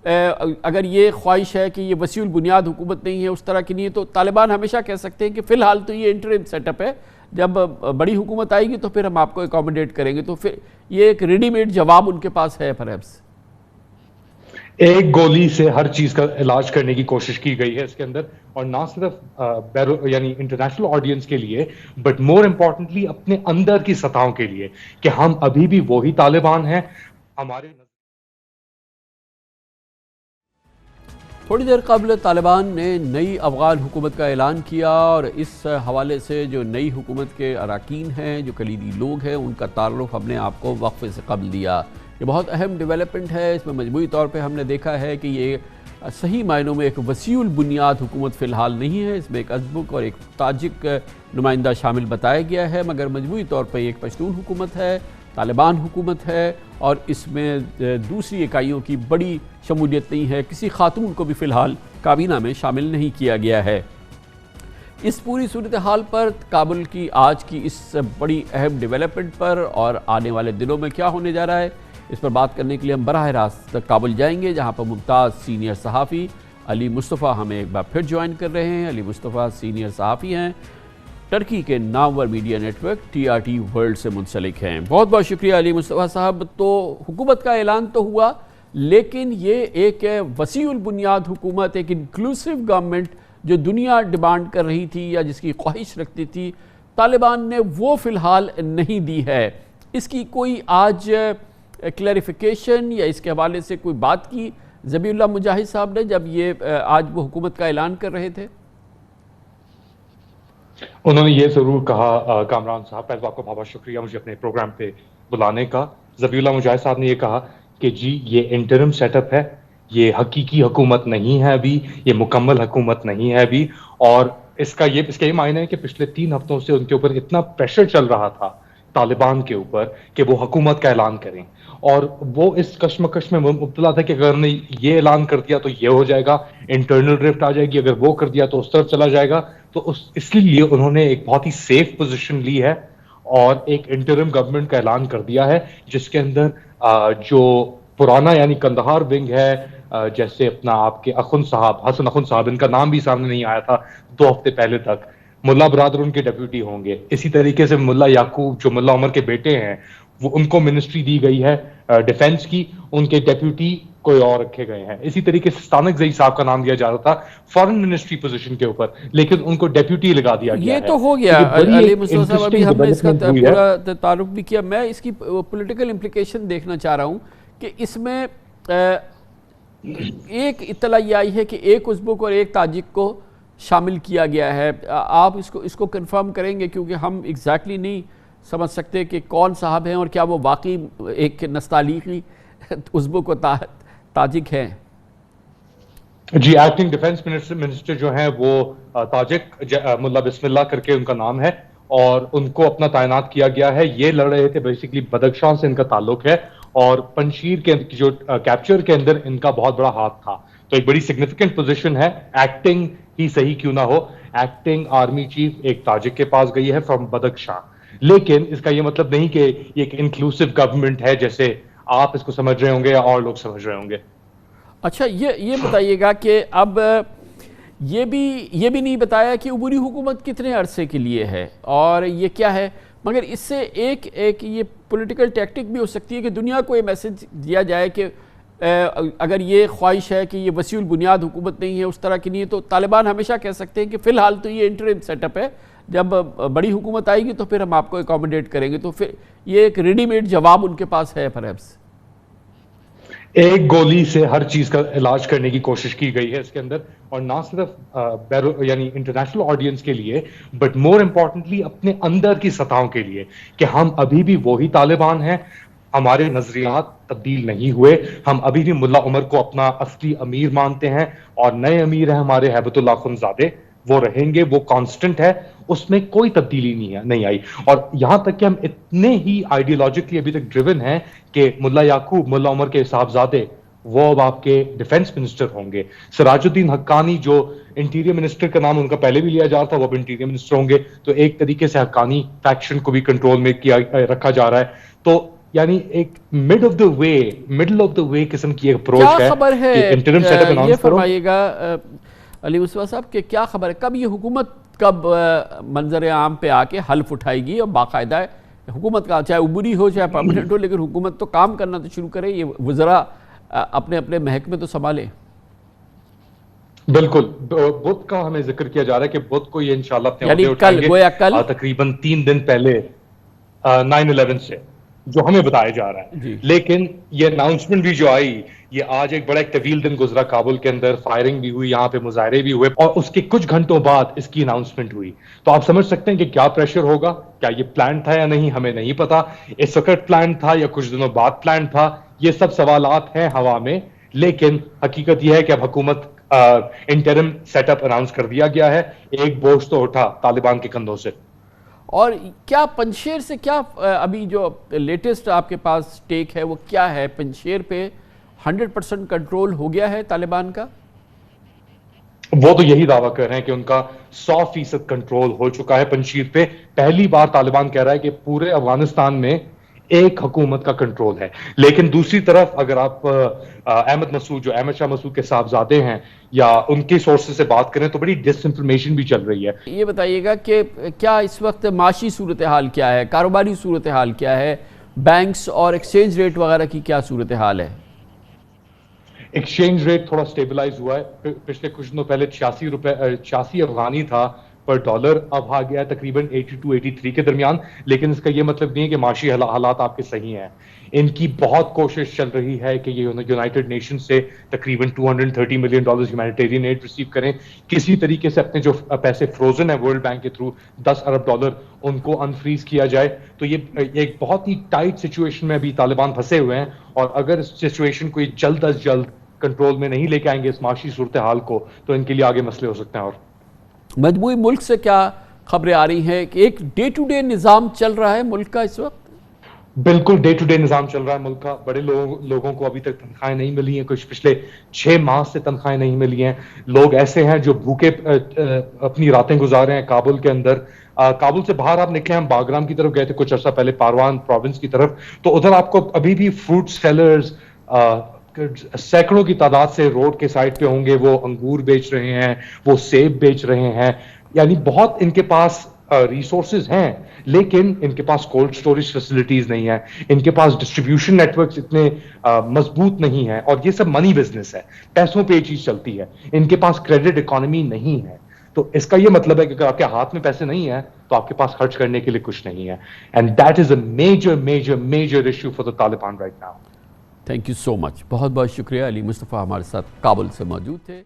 اگر یہ خواہش ہے کہ یہ وسیع البنیاد حکومت نہیں ہے اس طرح کی نہیں ہے، تو طالبان ہمیشہ کہہ سکتے ہیں کہ فی الحال تو یہ انٹرم سیٹ اپ ہے، جب بڑی حکومت آئے گی تو پھر ہم آپ کو اکوموڈیٹ کریں گے. تو پھر یہ ایک ریڈی میڈ جواب ان کے پاس ہے پرہیپس. ایک گولی سے ہر چیز کا علاج کرنے کی کوشش کی گئی ہے اس کے اندر، اور نہ صرف یعنی انٹرنیشنل آڈینس کے لیے، بٹ مور امپورٹنٹلی اپنے اندر کی سطحوں کے لیے، کہ ہم ابھی بھی وہی طالبان ہیں. ہمارے تھوڑی دیر قبل طالبان نے نئی افغان حکومت کا اعلان کیا، اور اس حوالے سے جو نئی حکومت کے اراکین ہیں، جو کلیدی لوگ ہیں، ان کا تعارف ہم نے آپ کو وقفے سے قبل دیا. یہ بہت اہم ڈیولپمنٹ ہے. اس میں مجموعی طور پہ ہم نے دیکھا ہے کہ یہ صحیح معنوں میں ایک وسیع البنیاد حکومت فی الحال نہیں ہے. اس میں ایک ازبک اور ایک تاجک نمائندہ شامل بتایا گیا ہے، مگر مجموعی طور پہ ایک پشتون حکومت ہے، طالبان حکومت ہے، اور اس میں دوسری اکائیوں کی بڑی شمولیت نہیں ہے. کسی خاتون کو بھی فی الحال کابینہ میں شامل نہیں کیا گیا ہے. اس پوری صورتحال پر، کابل کی آج کی اس بڑی اہم ڈیولپمنٹ پر اور آنے والے دنوں میں کیا ہونے جا رہا ہے، اس پر بات کرنے کے لیے ہم براہ راست کابل جائیں گے، جہاں پر ممتاز سینئر صحافی علی مصطفیٰ ہمیں ایک بار پھر جوائن کر رہے ہیں. علی مصطفیٰ سینئر صحافی ہیں، ٹرکی کے نامور media network TRT world سے منسلک ہیں. بہت بہت شکریہ علی مصطفیٰ صاحب. تو حکومت کا اعلان تو ہوا، لیکن یہ ایک وسیع البنیاد حکومت، ایک انکلوسیو گورنمنٹ جو دنیا ڈیمانڈ کر رہی تھی یا جس کی خواہش رکھتی تھی، طالبان نے وہ فی الحال نہیں دی ہے. اس کی کوئی آج کلیریفیکیشن یا اس کے حوالے سے کوئی بات کی ذبیح اللہ مجاہد صاحب نے جب یہ آج وہ حکومت کا اعلان کر رہے تھے؟ انہوں نے یہ ضرور کہا کامران صاحب، پہلے آپ کو بہت شکریہ مجھے اپنے پروگرام پہ بلانے کا. ذبیح اللہ مجاہد صاحب نے یہ کہا کہ جی یہ انٹرم سیٹ اپ ہے، یہ حقیقی حکومت نہیں ہے ابھی، یہ مکمل حکومت نہیں ہے ابھی. اور اس کا یہ معنی ہے کہ پچھلے 3 ہفتوں سے ان کے اوپر اتنا پریشر چل رہا تھا طالبان کے اوپر کہ وہ حکومت کا اعلان کریں، اور وہ اس کشمکش میں مبتلا تھا کہ اگر نے یہ اعلان کر دیا تو یہ ہو جائے گا، انٹرنل ڈرفٹ آ جائے گی، اگر وہ کر دیا تو اس طرف چلا جائے گا. تو اس کے لیے انہوں نے ایک بہت ہی سیف پوزیشن لی ہے اور ایک انٹرم گورنمنٹ کا اعلان کر دیا ہے، جس کے اندر جو پرانا یعنی کندہار ونگ ہے، جیسے اپنا آپ کے اخن صاحب، حسن اخن صاحب، ان کا نام بھی سامنے نہیں آیا تھا 2 ہفتے پہلے تک، ملا برادر ان کے ڈیپیوٹی ہوں گے. اسی طریقے سے ملا یعقوب جو ملا عمر کے بیٹے ہیں، وہ ان کو منسٹری دی گئی ہے ڈیفنس کی، ان کے ڈیپیوٹی کوئی اور رکھے گئے ہیں. اسی طریقے سے ستانک زئی صاحب کا نام دیا جا رہا تھا فارن منسٹری پوزیشن کے اوپر، لیکن ان کو ڈیپیوٹی لگا دیا گیا ہے. یہ تو ہو گیا علی مصطفیٰ صاحب، ابھی ہم نے اس کا پورا تعارف بھی کیا. میں اس کی پولیٹیکل امپلیکیشن دیکھنا چاہ رہا ہوں کہ اس میں ایک اطلاع یہ آئی ہے کہ ایک ازبک اور ایک تاجک کو شامل کیا گیا ہے. آپ اس کو کنفرم کریں گے، کیونکہ ہم ایگزیکٹلی نہیں سمجھ سکتے کہ کون صاحب ہیں اور کیا وہ واقعی ایک نستعلیقی ازبک و تاجک ہیں. جی، ایکٹنگ ڈیفنس منسٹر جو ہیں وہ تاجک ملا بسم اللہ کر کے ان کا نام ہے، اور ان کو اپنا تعینات کیا گیا ہے. یہ لڑ رہے تھے بیسیکلی بدخشان سے ان کا تعلق ہے، اور پنشیر کے جو کیپچر کے اندر ان کا بہت بڑا ہاتھ تھا. تو ایک بڑی سگنیفیکنٹ پوزیشن ہے، ایکٹنگ ہی صحیح کیوں نہ ہو، ایکٹنگ آرمی چیف ایک تاجک کے پاس گئی ہے فرام بدخشان. لیکن اس کا یہ مطلب نہیں کہ یہ ایک انکلوسیو گورنمنٹ ہے جیسے آپ اس کو سمجھ رہے ہوں گے یا اور لوگ سمجھ رہے ہوں گے. اچھا، یہ بتائیے گا کہ اب یہ بھی نہیں بتایا کہ عبوری حکومت کتنے عرصے کے لیے ہے اور یہ کیا ہے، مگر اس سے ایک یہ پولیٹیکل ٹیکٹک بھی ہو سکتی ہے کہ دنیا کو یہ میسج دیا جائے کہ اگر یہ خواہش ہے کہ یہ وسیع البنیاد حکومت نہیں ہے اس طرح کی نہیں ہے، تو طالبان ہمیشہ کہہ سکتے ہیں کہ فی الحال تو یہ انٹرم سیٹ اپ ہے، جب بڑی حکومت آئے گی تو پھر ہم آپ کو اکوموڈیٹ کریں گے. تو پھر یہ ایک ریڈی میڈ جواب ان کے پاس ہے پرہیپس. ایک گولی سے ہر چیز کا علاج کرنے کی کوشش کی گئی ہے اس کے اندر، اور نہ صرف یعنی انٹرنیشنل آڈینس کے لیے، بٹ مور امپورٹنٹلی اپنے اندر کی سطحوں کے لیے، کہ ہم ابھی بھی وہی طالبان ہیں، ہمارے نظریات تبدیل نہیں ہوئے، ہم ابھی بھی ملا عمر کو اپنا اصلی امیر مانتے ہیں، اور نئے امیر ہیں ہمارے ہیبت اللہ اخنزادے، وہ رہیں گے، وہ کانسٹنٹ ہے، اس میں کوئی تبدیلی نہیں آئی. اور یہاں تک کہ ہم اتنے ہی آئیڈیالوجیکلی ابھی تک ڈریون ہیں کہ ملا یعقوب، ملا عمر کے صاحبزادے، وہ اب آپ کے ڈیفنس منسٹر ہوں گے. سراج الدین حقانی جو انٹیریئر منسٹر کا نام ان کا پہلے بھی لیا جا رہا تھا، وہ اب انٹیریئر منسٹر ہوں گے. تو ایک طریقے سے حقانی فیکشن کو بھی کنٹرول میں رکھا جا رہا ہے. تو یعنی ایک مڈل آف دا وے قسم کی ایک اپروچ کیا ہے خبر ہے کہ انٹرم سیٹ اپ یہ اناؤنس کرو. فرمائیے گا علی مصطفیٰ صاحب کہ کیا خبر ہے کب یہ حکومت کب منظر عام پہ آ کے حلف اٹھائے گی اور باقاعدہ حکومت کا چاہے عبوری ہو چاہے پرماننٹ ہو لیکن حکومت تو کام کرنا تو شروع کرے, یہ وزراء اپنے اپنے محکمے تو سنبھالیں. بالکل بدھ کا ہمیں ذکر کیا جا رہا ہے کہ بدھ کو یہ انشاءاللہ اپنے یعنی عہدے اٹھائیں گے, گویا کل تقریباً 3 دن پہلے 9/11 سے جو ہمیں بتایا جا رہا ہے. جی. لیکن یہ اناؤنسمنٹ بھی جو آئی یہ آج ایک بڑا ایک طویل دن گزرا کابل کے اندر, فائرنگ بھی ہوئی, یہاں پہ مظاہرے بھی ہوئے اور اس کے کچھ گھنٹوں بعد اس کی اناؤنسمنٹ ہوئی. تو آپ سمجھ سکتے ہیں کہ کیا پریشر ہوگا, کیا یہ پلان تھا یا نہیں ہمیں نہیں پتا, اس وقت پلان تھا یا کچھ دنوں بعد پلان تھا, یہ سب سوالات ہیں ہوا میں. لیکن حقیقت یہ ہے کہ اب حکومت انٹرم سیٹ اپ اناؤنس کر دیا گیا ہے, ایک بوجھ تو اٹھا طالبان کے کندھوں سے. اور کیا پنجشیر سے کیا ابھی جو لیٹسٹ آپ کے پاس ٹیک ہے وہ کیا ہے, پنجشیر پہ 100% کنٹرول ہو گیا ہے طالبان کا؟ وہ تو یہی دعویٰ کر رہے ہیں کہ ان کا 100% کنٹرول ہو چکا ہے پنجشیر پہ. پہلی بار طالبان کہہ رہا ہے کہ پورے افغانستان میں ایک حکومت کا کنٹرول ہے. لیکن دوسری طرف اگر آپ احمد مسعود جو احمد شاہ مسعود کے صاحبزادے ہیں یا ان کے سورسز سے بات کریں تو بڑی ڈس انفارمیشن بھی چل رہی ہے. یہ بتائیے گا کہ کیا اس وقت معاشی صورتحال کیا ہے, کاروباری صورتحال کیا ہے, بینکس اور ایکسچینج ریٹ وغیرہ کی کیا صورتحال ہے؟ ایکسچینج ریٹ تھوڑا سٹیبلائز ہوا ہے, پچھلے کچھ دنوں پہلے 86 افغانی تھا پر ڈالر, اب آ گیا ہے تقریباً 82-83 کے درمیان. لیکن اس کا یہ مطلب نہیں ہے کہ معاشی حالات آپ کے صحیح ہیں. ان کی بہت کوشش چل رہی ہے کہ یہ یونائٹڈ نیشن سے تقریباً $230 ملین ہیومینیٹیرین ایڈ ریسیو کریں, کسی طریقے سے اپنے جو پیسے فروزن ہیں ورلڈ بینک کے تھرو $10 ارب ان کو انفریز کیا جائے. تو یہ ایک بہت ہی ٹائٹ سچویشن میں ابھی طالبان پھنسے ہوئے ہیں, اور اگر اس سچویشن کو جلد از جلد کنٹرول میں نہیں لے کے آئیں گے اس معاشی صورتحال کو تو ان کے لیے آگے مسئلے ہو سکتے ہیں. اور مجموعی ملک سے کیا خبریں آ رہی ہیں کہ ایک ڈے ٹو ڈے نظام چل رہا ہے ملک کا اس وقت؟ بالکل ڈے ٹو ڈے نظام چل رہا ہے ملک کا. بڑے لوگوں کو ابھی تک تنخواہیں نہیں ملی ہیں, کچھ پچھلے 6 ماہ سے تنخواہیں نہیں ملی ہیں. لوگ ایسے ہیں جو بھوکے اپنی راتیں گزارے ہیں کابل کے اندر. کابل سے باہر آپ نکلے, ہم باگرام کی طرف گئے تھے کچھ عرصہ پہلے, پاروان پروونس کی طرف, تو ادھر آپ کو ابھی بھی فروٹ سیلرز سینکڑوں کی تعداد سے روڈ کے سائڈ پہ ہوں گے, وہ انگور بیچ رہے ہیں, وہ سیب بیچ رہے ہیں. یعنی بہت ان کے پاس ریسورسز ہیں لیکن ان کے پاس کولڈ سٹوریج فیسلٹیز نہیں ہیں, ان کے پاس ڈسٹریبیوشن نیٹ ورکس اتنے مضبوط نہیں ہیں, اور یہ سب منی بزنس ہے, پیسوں پہ یہ چیز چلتی ہے. ان کے پاس کریڈٹ اکانومی نہیں ہے. تو اس کا یہ مطلب ہے کہ اگر آپ کے ہاتھ میں پیسے نہیں ہیں تو آپ کے پاس خرچ کرنے کے لیے کچھ نہیں ہے. And that is a major major major issue for the Taliban right now. Thank you so much, بہت بہت شکریہ. علی مصطفیٰ ہمارے ساتھ کابل سے موجود تھے.